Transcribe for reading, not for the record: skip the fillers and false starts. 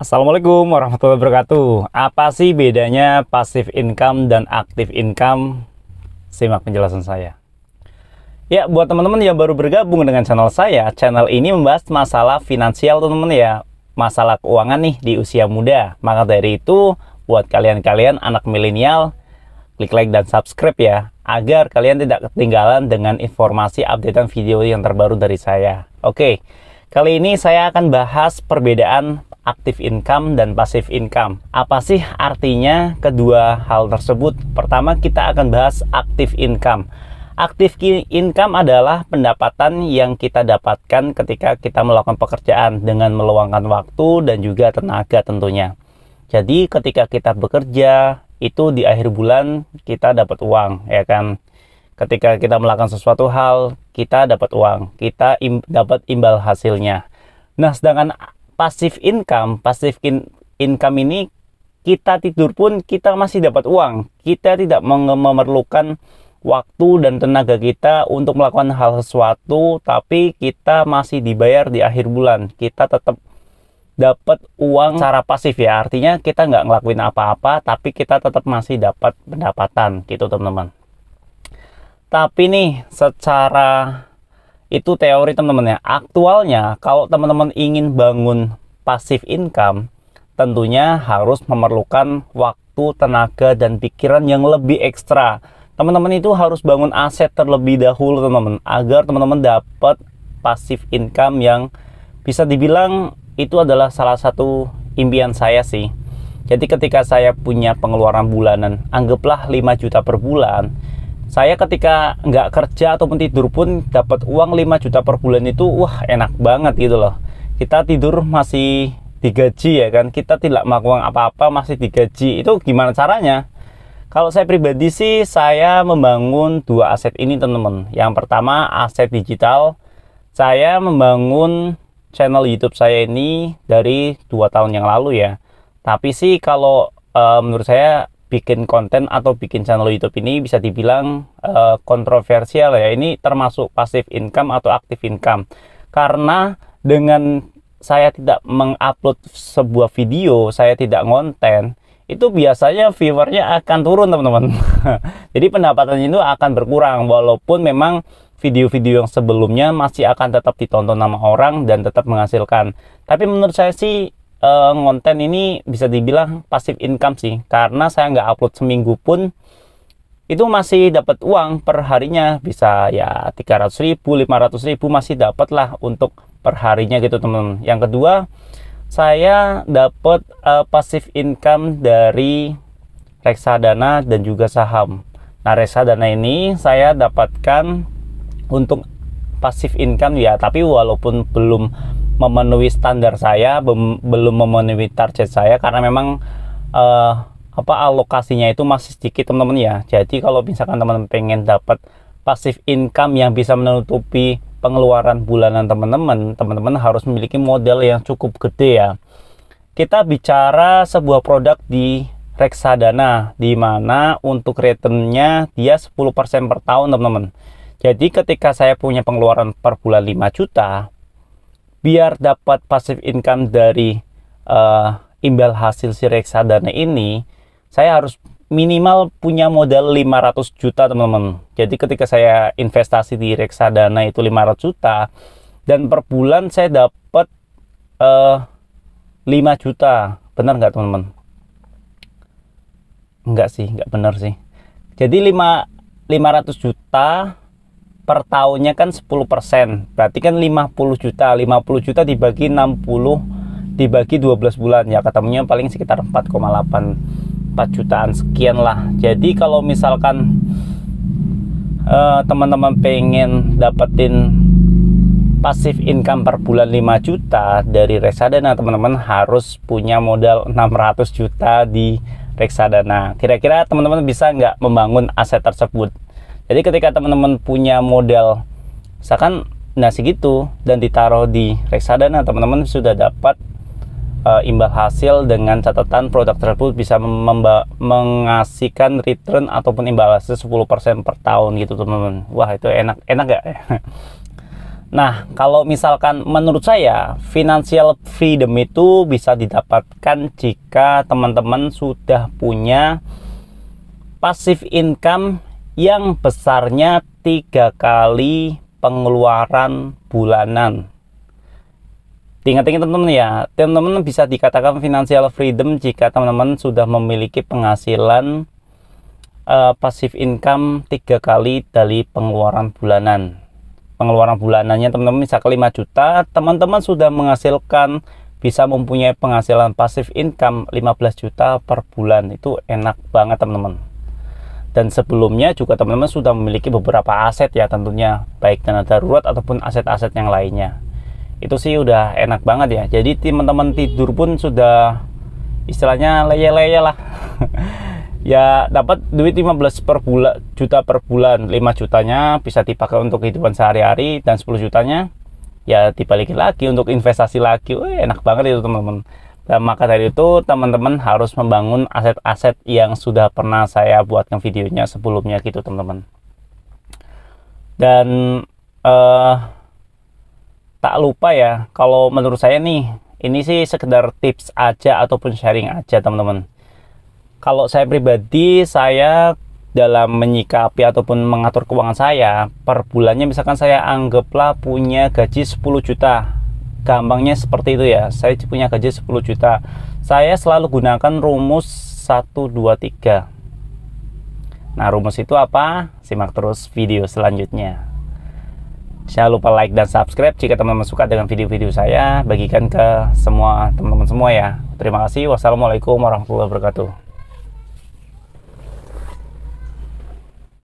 Assalamualaikum warahmatullahi wabarakatuh. Apa sih bedanya passive income dan active income? Simak penjelasan saya. Ya, buat teman-teman yang baru bergabung dengan channel ini membahas masalah finansial teman-teman ya. Masalah keuangan nih di usia muda. Maka dari itu, buat kalian-kalian anak milenial, klik like dan subscribe ya, agar kalian tidak ketinggalan dengan informasi updatean video yang terbaru dari saya. Oke, kali ini saya akan bahas perbedaan active income dan passive income. Apa sih artinya kedua hal tersebut? Pertama, kita akan bahas active income. Active income adalah pendapatan yang kita dapatkan ketika kita melakukan pekerjaan dengan meluangkan waktu dan juga tenaga tentunya. Jadi ketika kita bekerja, itu di akhir bulan kita dapat uang, ya kan? Ketika kita melakukan sesuatu hal, kita dapat uang, kita dapat imbal hasilnya. Nah, sedangkan passive income ini kita tidur pun kita masih dapat uang. Kita tidak memerlukan waktu dan tenaga kita untuk melakukan hal sesuatu, tapi kita masih dibayar di akhir bulan. Kita tetap dapat uang secara pasif ya, artinya kita nggak ngelakuin apa-apa, tapi kita tetap masih dapat pendapatan gitu teman-teman. Tapi nih secara itu teori teman-teman ya. Aktualnya kalau teman-teman ingin bangun passive income, tentunya harus memerlukan waktu, tenaga, dan pikiran yang lebih ekstra. Teman-teman itu harus bangun aset terlebih dahulu teman-teman, agar teman-teman dapat passive income yang bisa dibilang itu adalah salah satu impian saya sih. Jadi ketika saya punya pengeluaran bulanan, anggaplah 5 juta per bulan, saya ketika nggak kerja ataupun tidur pun dapat uang 5 juta per bulan itu, wah enak banget gitu loh. Kita tidur masih digaji ya kan, kita tidak melakukan apa-apa masih digaji. Itu gimana caranya? Kalau saya pribadi sih, saya membangun dua aset ini teman-teman. Yang pertama aset digital. Saya membangun channel YouTube saya ini dari 2 tahun yang lalu ya. Tapi sih kalau menurut saya bikin konten atau bikin channel YouTube ini bisa dibilang kontroversial ya. Ini termasuk passive income atau active income. Karena dengan saya tidak mengupload sebuah video, saya tidak ngonten, itu biasanya viewernya akan turun teman-teman. Jadi pendapatan itu akan berkurang, walaupun memang video-video yang sebelumnya masih akan tetap ditonton sama orang dan tetap menghasilkan. Tapi menurut saya sih ngonten ini bisa dibilang passive income sih, karena saya nggak upload seminggu pun itu masih dapat uang per harinya, bisa ya 300.000, 500.000 masih dapat lah untuk per harinya gitu teman-teman. Yang kedua, saya dapat passive income dari reksadana dan juga saham. Nah, reksadana ini saya dapatkan untuk passive income ya, tapi walaupun belum memenuhi standar saya, belum memenuhi target saya, karena memang alokasinya itu masih sedikit teman-teman ya. Jadi kalau misalkan teman-teman pengen dapat passive income yang bisa menutupi pengeluaran bulanan teman-teman harus memiliki modal yang cukup gede ya. Kita bicara sebuah produk di reksadana, di mana untuk returnnya dia 10% per tahun teman-teman. Jadi ketika saya punya pengeluaran per bulan 5 juta, biar dapat passive income dari imbal hasil si reksadana ini, saya harus minimal punya modal 500 juta teman-teman. Jadi ketika saya investasi di reksadana itu 500 juta, dan per bulan saya dapat 5 juta. Benar nggak teman-teman? Enggak sih, nggak benar sih. Jadi 500 juta per tahunnya kan 10%, berarti kan 50 juta. 50 juta dibagi 60, dibagi 12 bulan ya, ketemunya paling sekitar 4 jutaan sekian lah. Jadi kalau misalkan teman-teman pengen dapetin passive income per bulan 5 juta dari reksadana, teman-teman harus punya modal 600 juta di reksadana. Kira-kira teman-teman bisa nggak membangun aset tersebut? Jadi ketika teman-teman punya modal misalkan segitu dan ditaruh di reksadana, teman-teman sudah dapat imbal hasil dengan catatan produk tersebut bisa menghasilkan return ataupun imbal hasil 10% per tahun gitu teman-teman. Wah, itu enak gak? Nah, kalau misalkan menurut saya, financial freedom itu bisa didapatkan jika teman-teman sudah punya passive income yang besarnya 3 kali pengeluaran bulanan. Ingat-ingat teman-teman ya, teman-teman bisa dikatakan financial freedom jika teman-teman sudah memiliki penghasilan passive income 3 kali dari pengeluaran bulanan. Pengeluaran bulanannya teman-teman misalkan 5 juta, teman-teman sudah menghasilkan, bisa mempunyai penghasilan passive income 15 juta per bulan. Itu enak banget teman-teman. Dan sebelumnya juga teman-teman sudah memiliki beberapa aset ya tentunya, baik dana darurat ataupun aset-aset yang lainnya. Itu sih udah enak banget ya. Jadi teman-teman tidur pun sudah istilahnya leye-leye lah. Ya dapat duit 15 juta per bulan. 5 jutanya bisa dipakai untuk kehidupan sehari-hari, dan 10 jutanya ya dibalikin lagi untuk investasi lagi. Enak banget itu teman-teman. Dan maka dari itu teman-teman harus membangun aset-aset yang sudah pernah saya buatkan videonya sebelumnya gitu teman-teman. Dan tak lupa ya, kalau menurut saya nih, ini sih sekedar tips aja ataupun sharing aja teman-teman. Kalau saya pribadi, saya dalam menyikapi ataupun mengatur keuangan saya per bulannya, misalkan saya anggaplah punya gaji 10 juta. Gampangnya seperti itu ya, saya punya gaji 10 juta. Saya selalu gunakan rumus 123. Nah, rumus itu apa? Simak terus video selanjutnya. Jangan lupa like dan subscribe jika teman-teman suka dengan video-video saya. Bagikan ke semua teman-teman semua ya. Terima kasih. Wassalamualaikum warahmatullahi wabarakatuh.